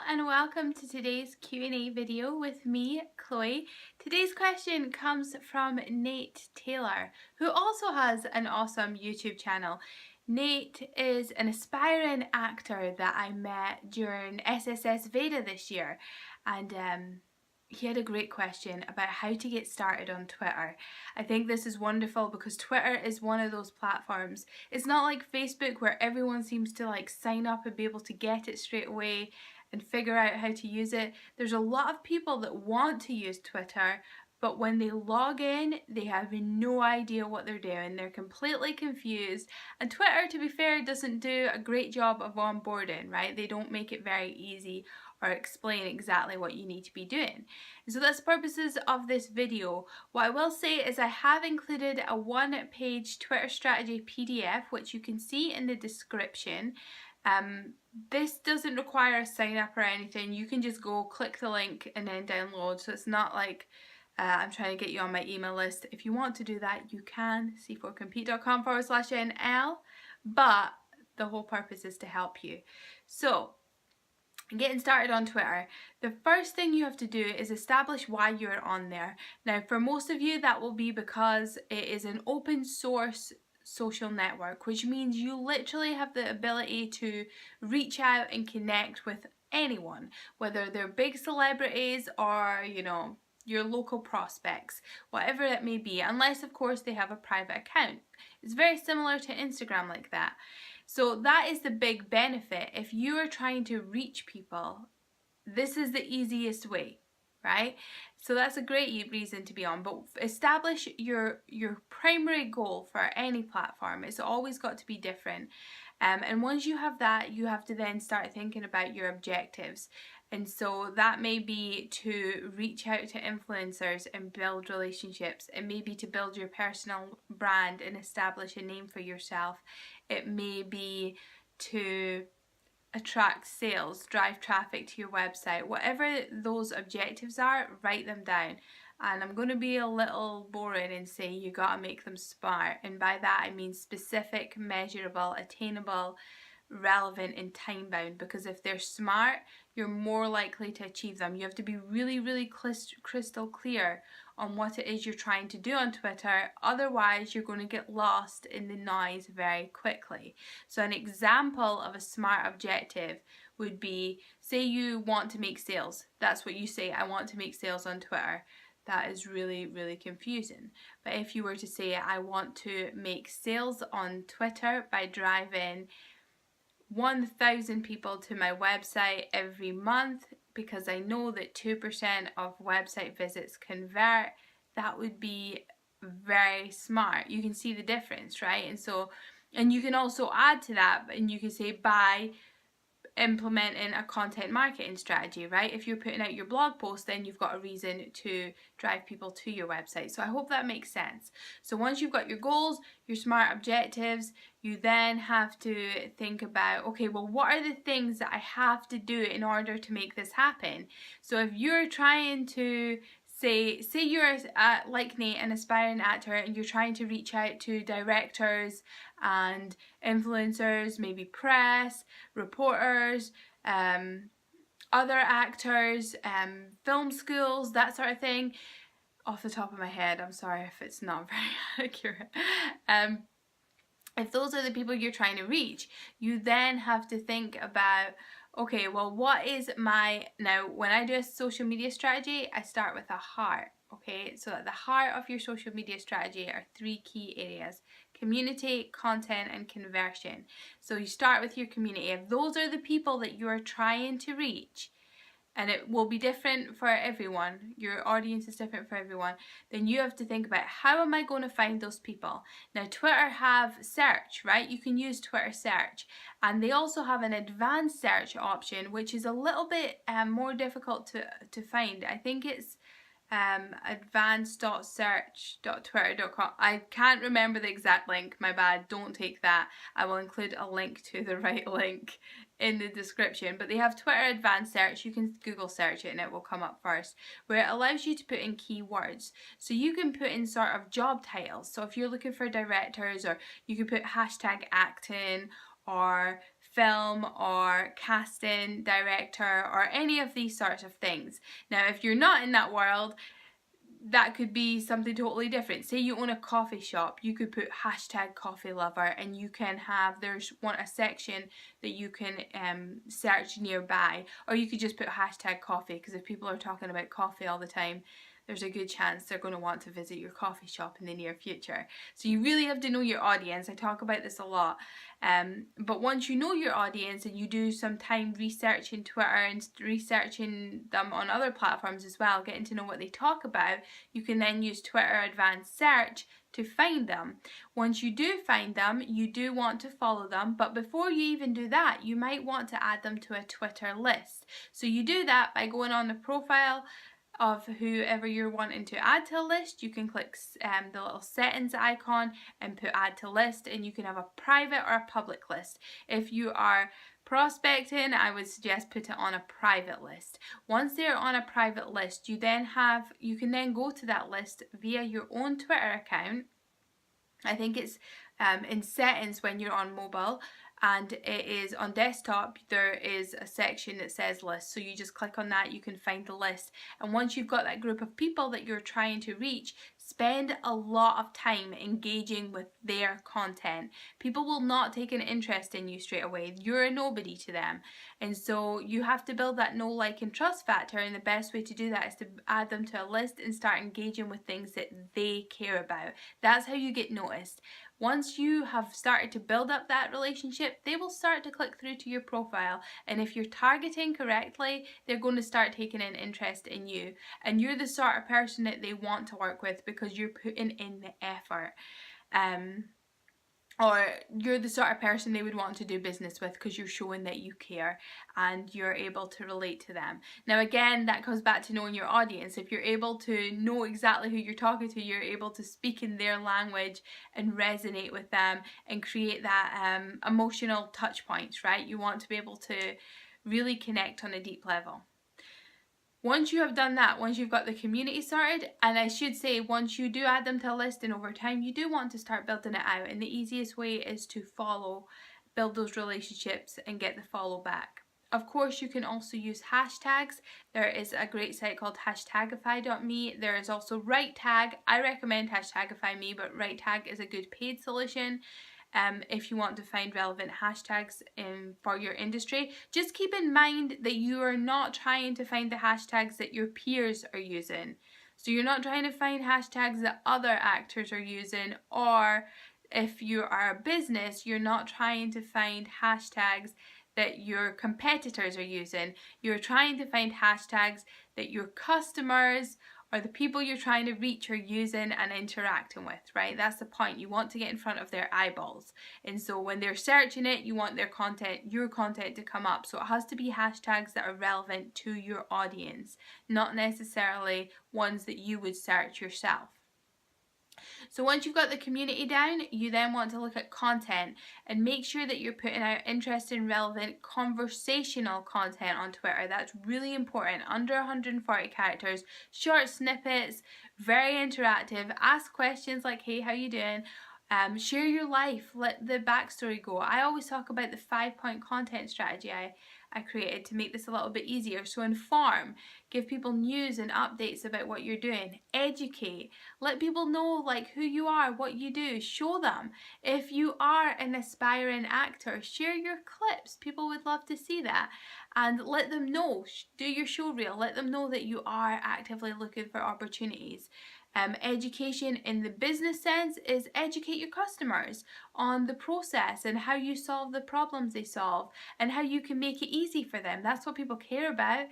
and welcome to today's Q&A video with me, Chloe. Today's question comes from Nate Taylor, who also has an awesome YouTube channel. Nate is an aspiring actor that I met during SSS Veda this year, and he had a great question about how to get started on Twitter. I think this is wonderful because Twitter is one of those platforms. It's not like Facebook where everyone seems to sign up and be able to get it straight away and figure out how to use it. There's a lot of people that want to use Twitter, but when they log in, they have no idea what they're doing. They're completely confused. And Twitter, to be fair, doesn't do a great job of onboarding, right? They don't make it very easy or explain exactly what you need to be doing. And so that's the purposes of this video. What I will say is I have included a one-page Twitter strategy PDF, which you can see in the description. This doesn't require a sign up or anything. You can just go click the link and then download. So it's not like I'm trying to get you on my email list. If you want to do that, you can, c4compete.com/NL, but the whole purpose is to help you. So, getting started on Twitter, the first thing you have to do is establish why you're on there. Now, for most of you, that will be because it is an open source social network, which means you literally have the ability to reach out and connect with anyone, whether they're big celebrities or, your local prospects, whatever it may be, unless of course they have a private account. It's very similar to Instagram like that. So that is the big benefit. If you are trying to reach people, this is the easiest way, right? So that's a great reason to be on. But establish your primary goal for any platform. It's always got to be different. And once you have that, you have to then start thinking about your objectives. And so that may be to reach out to influencers and build relationships. It may be to build your personal brand and establish a name for yourself. It may be to attract sales, drive traffic to your website. Whatever those objectives are, write them down. And I'm going to be a little boring and say you got to make them smart. And by that I mean specific, measurable, attainable, relevant and time bound, because if they're smart, you're more likely to achieve them. You have to be really crystal clear on what it is you're trying to do on Twitter, otherwise you're going to get lost in the noise very quickly. So an example of a smart objective would be, say you want to make sales. That's what you say, I want to make sales on Twitter. That is really confusing. But if you were to say, I want to make sales on Twitter by driving 1,000 people to my website every month, because I know that 2% of website visits convert, that would be very smart. You can see the difference, right? And you can also add to that, and you can say by implementing a content marketing strategy, right? If you're putting out your blog post, then you've got a reason to drive people to your website. So I hope that makes sense. So once you've got your goals, your smart objectives, you then have to think about, okay, well, what are the things that I have to do in order to make this happen? So if you're trying to say you're like Nate, an aspiring actor, and you're trying to reach out to directors and influencers, maybe press, reporters, other actors, film schools, that sort of thing. Off the top of my head, I'm sorry if it's not very accurate. If those are the people you're trying to reach, you then have to think about, okay, well, what is now when I do a social media strategy, I start with a heart, okay? So at the heart of your social media strategy are 3 key areas: community, content, and conversion. So you start with your community. If those are the people that you are trying to reach, and it will be different for everyone, your audience is different for everyone, then you have to think about, how am I going to find those people? Now, Twitter have search, right? You can use Twitter search, and they also have an advanced search option, which is a little bit more difficult to find. I think it's advanced.search.twitter.com. I can't remember the exact link, my bad, don't take that. I will include a link to the right link in the description. But they have Twitter advanced search. You can Google search it and it will come up first, where it allows you to put in keywords. So you can put in sort of job titles. So if you're looking for directors, or you could put hashtag acting or film or casting director or any of these sorts of things. Now, if you're not in that world, that could be something totally different. Say you own a coffee shop, you could put #coffee-lover, and you can have, there's a section that you can search nearby, or you could just put #coffee, because if people are talking about coffee all the time, there's a good chance they're going to want to visit your coffee shop in the near future. So you really have to know your audience. I talk about this a lot. But once you know your audience and you do some time researching Twitter and researching them on other platforms as well, getting to know what they talk about, you can then use Twitter Advanced Search to find them. Once you do find them, you do want to follow them, but before you even do that, you might want to add them to a Twitter list. So you do that by going on the profile of whoever you're wanting to add to a list. You can click the little settings icon and put add to list, and you can have a private or a public list. If you are prospecting, I would suggest put it on a private list. Once they're on a private list, you can then go to that list via your own Twitter account. I think it's in settings when you're on mobile, and it is on desktop. There is a section that says list, so you just click on that, you can find the list, and once you've got that group of people that you're trying to reach, spend a lot of time engaging with their content. People will not take an interest in you straight away. You're a nobody to them, and so you have to build that know, like and trust factor, and the best way to do that is to add them to a list and start engaging with things that they care about. That's how you get noticed. Once you have started to build up that relationship, they will start to click through to your profile, and if you're targeting correctly, they're going to start taking an interest in you, and you're the sort of person that they want to work with because you're putting in the effort. Or you're the sort of person they would want to do business with because you're showing that you care and you're able to relate to them. Now again, that comes back to knowing your audience. If you're able to know exactly who you're talking to, you're able to speak in their language and resonate with them and create that emotional touch points, right? You want to be able to really connect on a deep level. Once you have done that, once you've got the community started, and I should say once you do add them to a list and over time you do want to start building it out, and the easiest way is to build those relationships and get the follow back. Of course, you can also use hashtags. There is a great site called hashtagify.me. There is also RightTag. I recommend hashtagify.me, but RightTag is a good paid solution. If you want to find relevant hashtags for your industry. Just keep in mind that you are not trying to find the hashtags that your peers are using. So you're not trying to find hashtags that other actors are using, or if you are a business, you're not trying to find hashtags that your competitors are using. You're trying to find hashtags that your customers or the people you're trying to reach are using and interacting with, right? That's the point. You want to get in front of their eyeballs. And so when they're searching it, you want your content to come up. So it has to be hashtags that are relevant to your audience, not necessarily ones that you would search yourself. So once you've got the community down, you then want to look at content and make sure that you're putting out interesting, relevant, conversational content on Twitter. That's really important. Under 140 characters, short snippets, very interactive. Ask questions like, hey, how you doing? Share your life, let the backstory go. I always talk about the 5-point content strategy I created to make this a little bit easier. So inform, give people news and updates about what you're doing, educate, let people know like who you are, what you do, show them. If you are an aspiring actor, share your clips. People would love to see that, and let them know, do your show reel, let them know that you are actively looking for opportunities. Education in the business sense is educate your customers on the process and how you solve the problems they solve and how you can make it easy for them. That's what people care about.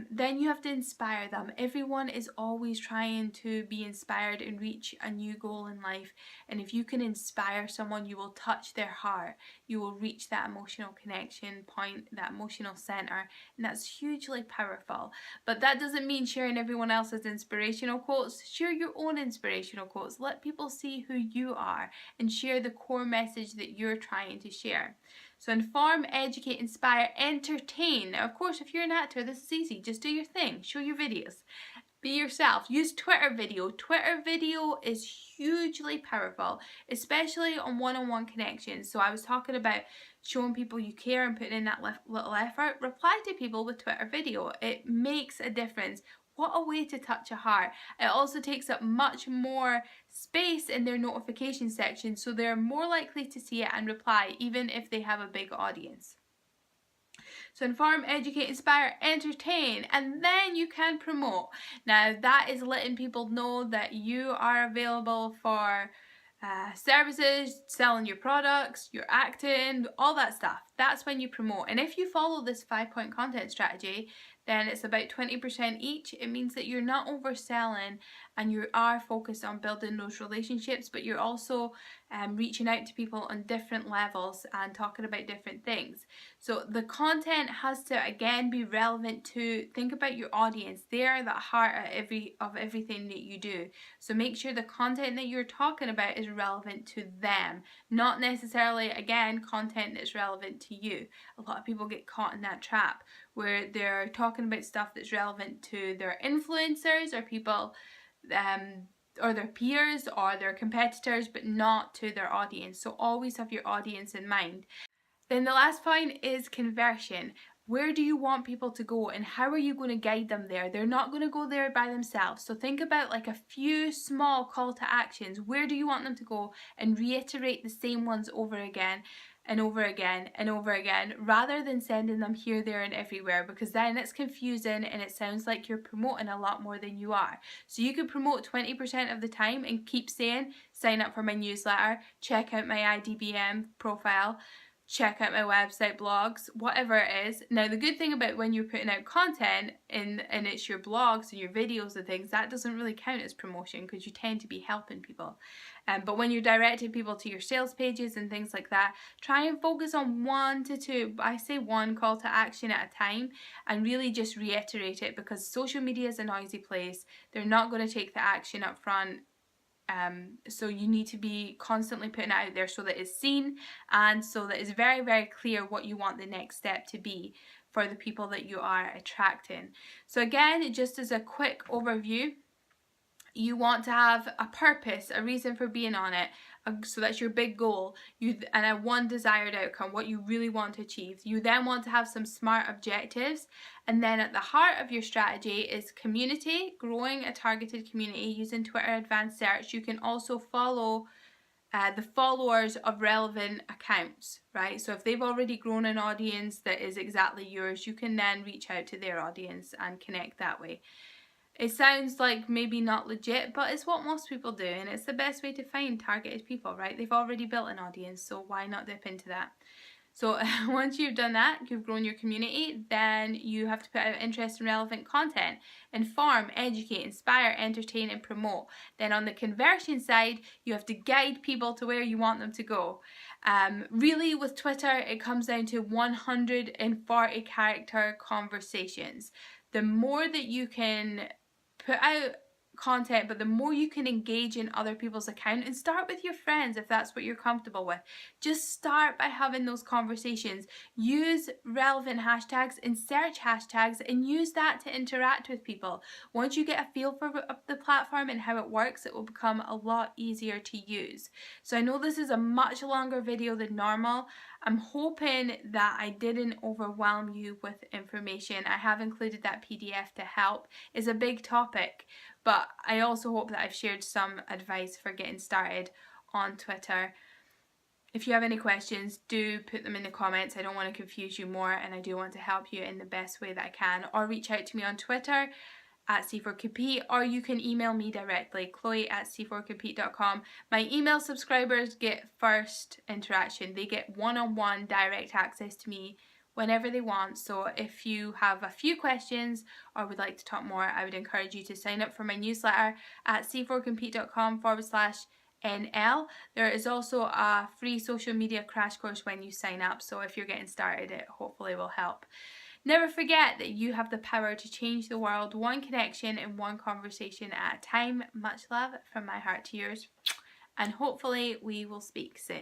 Then you have to inspire them. Everyone is always trying to be inspired and reach a new goal in life. And if you can inspire someone, you will touch their heart. You will reach that emotional connection point, that emotional center. And that's hugely powerful. But that doesn't mean sharing everyone else's inspirational quotes. Share your own inspirational quotes. Let people see who you are and share the core message that you're trying to share. So inform, educate, inspire, entertain. Now, of course, if you're an actor, this is easy. Just do your thing. Show your videos. Be yourself. Use Twitter video. Twitter video is hugely powerful, especially on one-on-one connections. So I was talking about showing people you care and putting in that little effort, reply to people with Twitter video. It makes a difference. What a way to touch a heart. It also takes up much more space in their notification section, so they're more likely to see it and reply, even if they have a big audience. So inform, educate, inspire, entertain, and then you can promote. Now that is letting people know that you are available for services, selling your products, your acting, all that stuff. That's when you promote. And if you follow this 5-point content strategy, then it's about 20% each. It means that you're not overselling and you are focused on building those relationships, but you're also reaching out to people on different levels and talking about different things. So the content has to again be relevant to, think about your audience. They are the heart of everything that you do. So make sure the content that you're talking about is relevant to them, not necessarily, again, content that's relevant to you. A lot of people get caught in that trap where they're talking about stuff that's relevant to their influencers or people or their peers or their competitors, but not to their audience. So always have your audience in mind. Then the last point is conversion. Where do you want people to go and how are you going to guide them there? They're not going to go there by themselves. So think about like a few small call to actions. Where do you want them to go? And reiterate the same ones over again and over again and over again, rather than sending them here, there and everywhere, because then it's confusing and it sounds like you're promoting a lot more than you are. So you could promote 20% of the time and keep saying, sign up for my newsletter, check out my IDBM profile, check out my website, blogs, whatever it is. Now the good thing about when you're putting out content and it's your blogs and your videos and things, that doesn't really count as promotion because you tend to be helping people. But when you're directing people to your sales pages and things like that, try and focus on 1 to 2, I say 1 call to action at a time, and really just reiterate it, because social media is a noisy place. They're not going to take the action up front. So you need to be constantly putting it out there so that it's seen and so that it's very, very clear what you want the next step to be for the people that you are attracting. So again, just as a quick overview, you want to have a purpose, a reason for being on it. So that's your big goal, and a one desired outcome, what you really want to achieve. You then want to have some smart objectives, and then at the heart of your strategy is community, growing a targeted community using Twitter Advanced Search. You can also follow the followers of relevant accounts, right? So if they've already grown an audience that is exactly yours, you can then reach out to their audience and connect that way. It sounds like maybe not legit, but it's what most people do, and it's the best way to find targeted people, right? They've already built an audience, so why not dip into that? So once you've done that, you've grown your community, then you have to put out interesting, relevant content. Inform, educate, inspire, entertain, and promote. Then on the conversion side, you have to guide people to where you want them to go. Really, with Twitter, it comes down to 140 character conversations. The more that you can put out content, but the more you can engage in other people's account, and start with your friends if that's what you're comfortable with. Just start by having those conversations. Use relevant hashtags and search hashtags and use that to interact with people. Once you get a feel for the platform and how it works, it will become a lot easier to use. So I know this is a much longer video than normal. I'm hoping that I didn't overwhelm you with information. I have included that PDF to help. It's a big topic, but I also hope that I've shared some advice for getting started on Twitter. If you have any questions, do put them in the comments. I don't want to confuse you more, and I do want to help you in the best way that I can. Or reach out to me on Twitter at C4Compete, or you can email me directly, chloe@c4compete.com. My email subscribers get first interaction. They get one-on-one direct access to me whenever they want. So if you have a few questions or would like to talk more, I would encourage you to sign up for my newsletter at c4compete.com/NL. There is also a free social media crash course when you sign up, so if you're getting started, it hopefully will help. Never forget that you have the power to change the world, one connection and one conversation at a time. Much love from my heart to yours, and hopefully we will speak soon.